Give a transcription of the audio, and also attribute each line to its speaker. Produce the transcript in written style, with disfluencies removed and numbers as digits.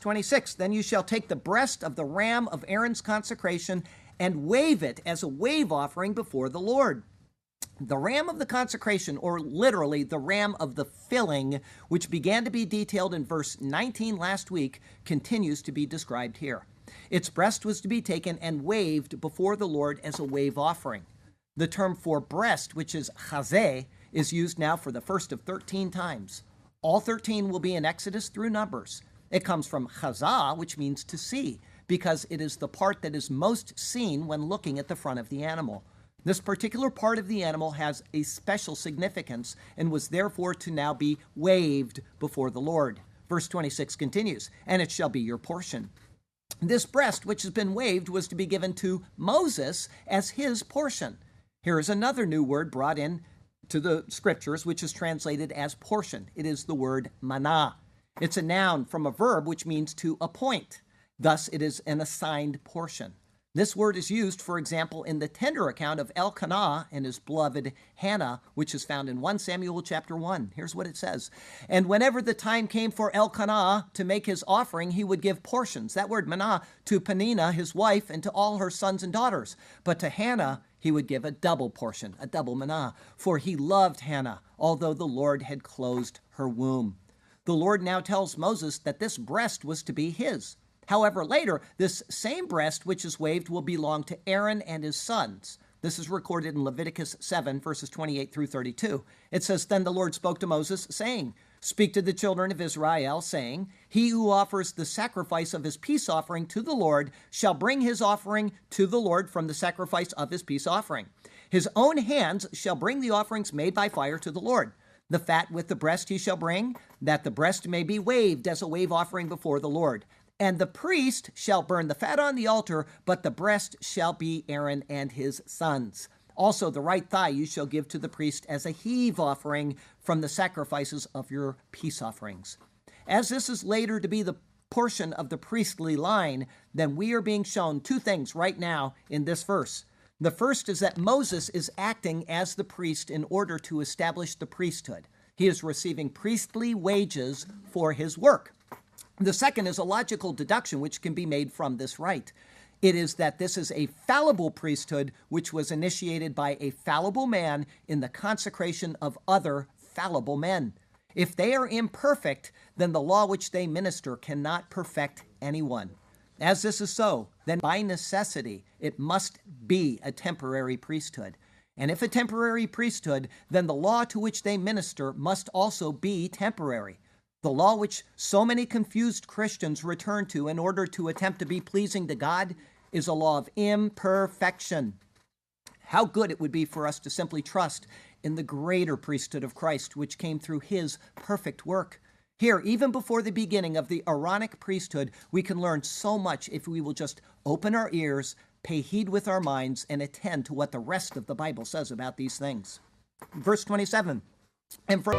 Speaker 1: 26, then you shall take the breast of the ram of Aaron's consecration and wave it as a wave offering before the Lord. The ram of the consecration, or literally the ram of the filling, which began to be detailed in verse 19 last week, continues to be described here. Its breast was to be taken and waved before the Lord as a wave offering. The term for breast, which is chazeh, is used now for the first of 13 times. All 13 will be in Exodus through Numbers. It comes from chazah, which means to see, because it is the part that is most seen when looking at the front of the animal. This particular part of the animal has a special significance and was therefore to now be waved before the Lord. Verse 26 continues, and it shall be your portion. This breast which has been waved was to be given to Moses as his portion. Here is another new word brought in to the scriptures, which is translated as portion. It is the word manah. It's a noun from a verb which means to appoint. Thus, it is an assigned portion. This word is used, for example, in the tender account of Elkanah and his beloved Hannah, which is found in 1 Samuel chapter 1. Here's what it says. And whenever the time came for Elkanah to make his offering, he would give portions, that word manah, to Peninnah, his wife, and to all her sons and daughters. But to Hannah, he would give a double portion, a double manah, for he loved Hannah, although the Lord had closed her womb. The Lord now tells Moses that this breast was to be his. However, later, this same breast which is waved will belong to Aaron and his sons. This is recorded in Leviticus 7, verses 28 through 32. It says, Then the Lord spoke to Moses, saying, Speak to the children of Israel, saying, He who offers the sacrifice of his peace offering to the Lord shall bring his offering to the Lord from the sacrifice of his peace offering. His own hands shall bring the offerings made by fire to the Lord. The fat with the breast he shall bring, that the breast may be waved as a wave offering before the Lord. And the priest shall burn the fat on the altar, but the breast shall be Aaron and his sons. Also the right thigh you shall give to the priest as a heave offering from the sacrifices of your peace offerings. As this is later to be the portion of the priestly line, then we are being shown two things right now in this verse. The first is that Moses is acting as the priest in order to establish the priesthood. He is receiving priestly wages for his work. The second is a logical deduction which can be made from this rite. It is that this is a fallible priesthood which was initiated by a fallible man in the consecration of other fallible men. If they are imperfect, then the law which they minister cannot perfect anyone. As this is so, then by necessity it must be a temporary priesthood. And if a temporary priesthood, then the law to which they minister must also be temporary. The law which so many confused Christians return to in order to attempt to be pleasing to God is a law of imperfection. How good it would be for us to simply trust in the greater priesthood of Christ, which came through his perfect work. Here, even before the beginning of the Aaronic priesthood, we can learn so much if we will just open our ears, pay heed with our minds, and attend to what the rest of the Bible says about these things. Verse 27, and from